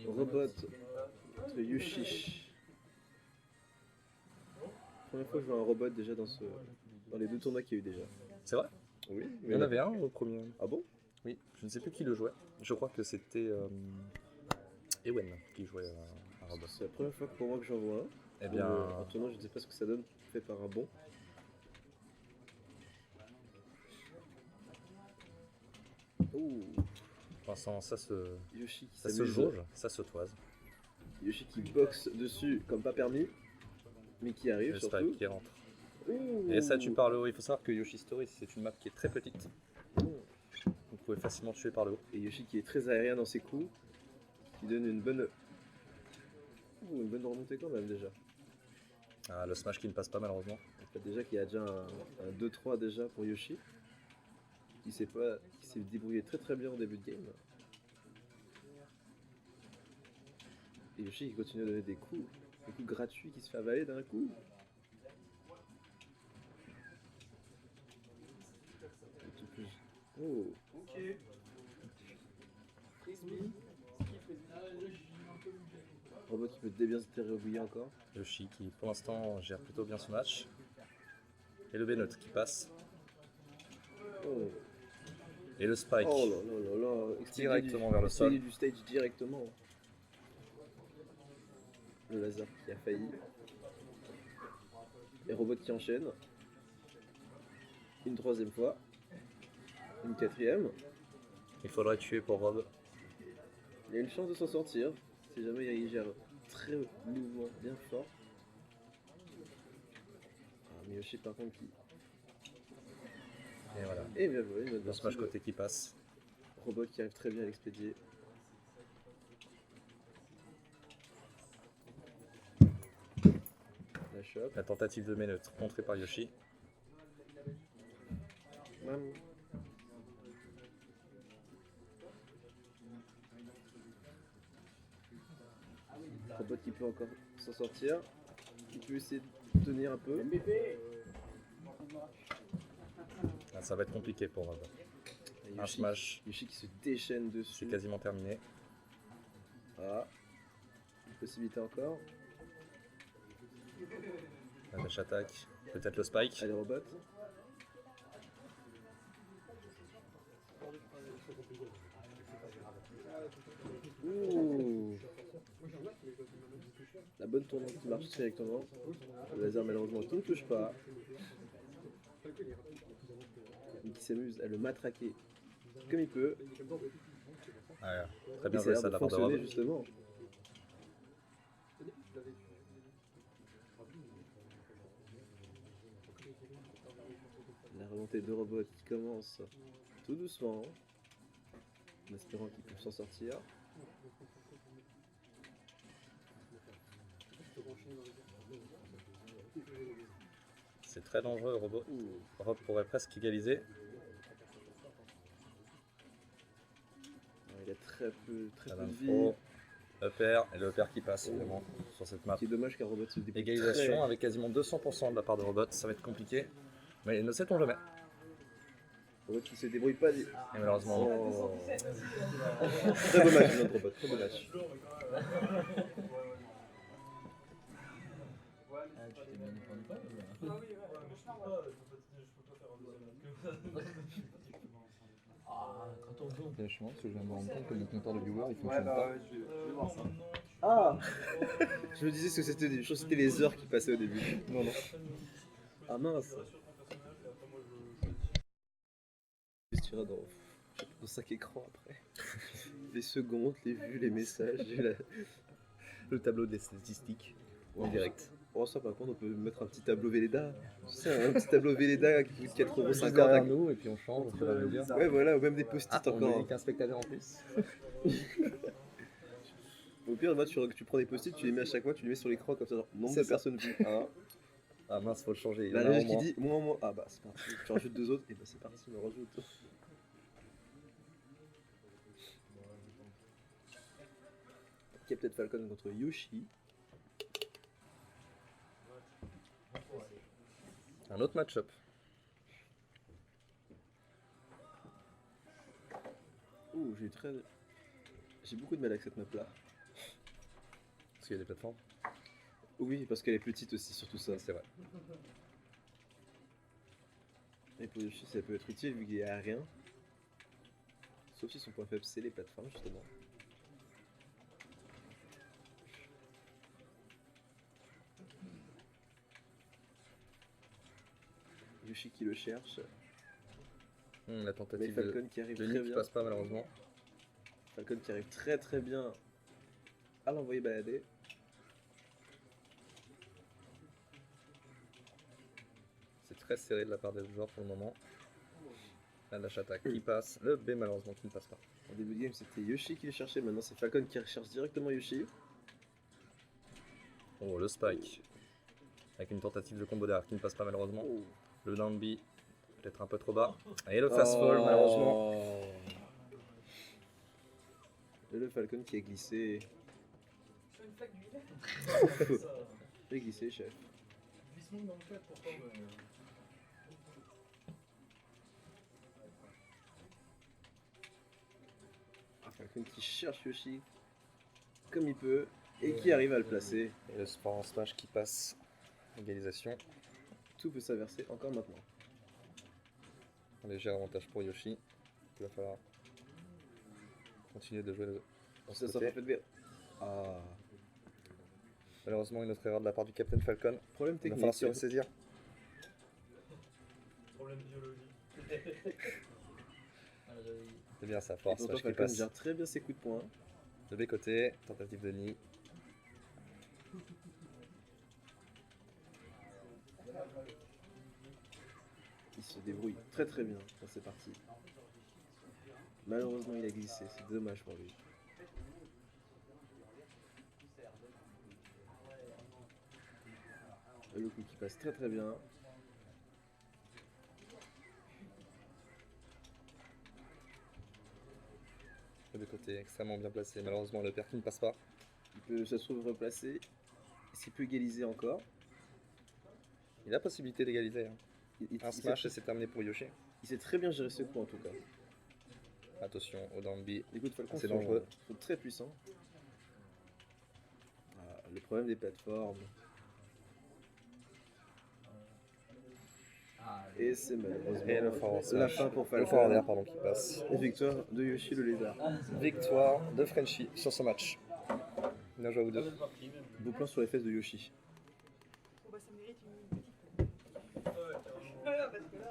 Robot de Yoshi. Première fois que je vois un robot déjà dans les 2 tournois qu'il y a eu déjà. C'est vrai? Oui, Il y en avait un au premier. Ah bon? Oui, je ne sais plus qui le jouait. Je crois que c'était Ewen qui jouait un robot. C'est la première fois pour moi que j'en vois un. Eh bien, En tournoi, je ne sais pas ce que ça donne fait par un bon. Ouh, pour l'instant, ça se Yoshi qui ça se s'amuse. jauge, ça se toise. Yoshi qui boxe dessus comme pas permis, mais qui arrive Le surtout. Spike qui rentre. Ouh. Et ça tue par le haut. Il faut savoir que Yoshi Story, c'est une map qui est très petite. Ouh. Vous pouvez facilement tuer par le haut. Et Yoshi qui est très aérien dans ses coups, qui donne une bonne remontée quand même déjà. Ah, le smash qui ne passe pas malheureusement. En fait, déjà qu'il y a déjà un 2-3 déjà pour Yoshi, qui s'est débrouillé très très bien au début de game. Et Yoshi qui continue à donner des coups gratuits qui se fait avaler d'un coup. Oh. Ok. Frisbee. Robot qui peut bien se débrouiller encore. Yoshi qui pour l'instant gère plutôt bien son match. Et le B-Note qui passe. Oh. Et le Spike. Oh là là là là. Directement vers le sol. Du stage directement. Le laser qui a failli. Et Robot qui enchaîne. Une 3e fois. Une 4e. Il faudrait tuer pour Rob. Il y a une chance de s'en sortir. Si jamais il gère très mouvement bien fort. Ah, mais Yoshi par contre qui... Et voilà. Et bien joué. Le smash côté qui passe. Robot qui arrive très bien à l'expédier. La chope. La tentative de B-Note contrée par Yoshi. Robot qui peut encore s'en sortir. Qui peut essayer de tenir un peu. Ah, ça va être compliqué pour Rob. Et Un smash, Yoshi qui se déchaîne c'est dessus. quasiment terminé. Ah. Une possibilité encore. La dash attaque. Peut-être le Spike. Allez, Robot. Ouh. La bonne tournante qui marche directement. Le laser malheureusement qui ne touche pas. Mais qui s'amuse à le matraquer comme il peut. Ah, très bien Et ça a joué l'air ça de de la part de fonctionner Rob. justement. La remontée de Robot qui commence tout doucement. En espérant qu'il peut s'en sortir. C'est très dangereux, Robot. Ouh. Rob pourrait presque égaliser. Il a très peu La de vie. info. Upper et le upper qui passe évidemment sur cette map. C'est dommage car Robot se débrouille Égalisation avec quasiment 200% de la part de Robot, ça va être compliqué. Mais ne sait-on jamais. Robot qui se débrouille pas. Et malheureusement, Oh. Très beau match, notre Robot. Très beau match. Franchement, parce que je viens de me rendre compte que mon compteur de viewers il fonctionne pas. Je vais voir ça. Ah. Je me disais que c'était je crois que c'était les heures qui passaient au début. Non, non. Ah mince. Je dirais dans 5 écrans après. Les secondes, les vues, les messages, le tableau des statistiques en direct. Oh ça par contre on peut mettre un petit tableau Velleda. Tu sais, un petit tableau Velleda qui coûte 4,50 derrière €. nous et puis on change au fur et à mesure. Ouais voilà, ou même des post-it Ah, on encore. met qu'un spectateur en plus. Au pire, moi, tu prends des post-it, tu les mets à chaque fois, tu les mets sur l'écran comme ça, genre nombre C'est de ça. personnes vues. Un. Ah mince, faut le changer. La logique qui dit moins. Ah bah c'est parti. Tu rajoutes 2 autres, et bah c'est parti, on rajoute. Captain Falcon contre Yoshi. un autre match-up. Ouh, j'ai beaucoup de mal avec cette map là. Parce qu'il y a des plateformes. Oui, parce qu'elle est petite aussi, surtout ça. C'est vrai. Et pour Yoshi, ça peut être utile vu qu'il est aérien. Sauf si son point faible, c'est les plateformes, justement. Yoshi qui le cherche. La Mais tentative Falcon qui arrive de très Nick qui bien. passe pas malheureusement. Falcon qui arrive très bien à l'envoyer balader. C'est très serré de la part des joueurs pour le moment. La dash attack qui passe. Le B malheureusement qui ne passe pas. En début de game, c'était Yoshi qui le cherchait. Maintenant, c'est Falcon qui recherche directement Yoshi. Oh, le spike. Avec une tentative de combo derrière qui ne passe pas malheureusement. Oh. Le down B, peut-être un peu trop bas. Et le fast fall malheureusement. Et le Falcon qui est glissé. Sur une flaque d'huile. Il est glissé, chef. Glissement dans le cadre, pourtant. Falcon qui cherche Yoshi comme il peut et qui arrive à le placer. Et le sport en smash qui passe. Égalisation. Tout peut s'inverser encore maintenant. Un léger avantage pour Yoshi. Il va falloir continuer de jouer dans ce Ça sort côté. fait bien. Ah. Malheureusement une autre erreur de la part du Captain Falcon. Problème Il va falloir technique. se ressaisir. Problème biologique. C'est bien ça, Et force pourtant, smash qui Falcon passe. gère très bien ses coups de poing. De B côté, tentative de nid. Il se débrouille très bien dans ces parties. Malheureusement, il a glissé. C'est dommage pour lui. Et le coup qui passe très bien. De B côté, extrêmement bien placé. Malheureusement le père qui ne passe pas. Il peut, ça se trouve, replacer. S'il peut égaliser encore. Il a possibilité d'égaliser. Hein. Un smash et sait, c'est terminé pour Yoshi. il sait très bien gérer ce coup en tout cas. Attention au down B. Les coups de Falcon C'est sont, dangereux. sont très puissants. Ah, le problème des plateformes. Et c'est malheureusement Et le forward la smash. fin pour Le forward air, Falcon. pardon, qui passe. Et victoire de Yoshi le lézard. Victoire de Frenchy sur ce match. Bien joué à vous deux. Beau plan sur les fesses de Yoshi. Bon, bah, ça mérite une petite. Ouais, parce que là.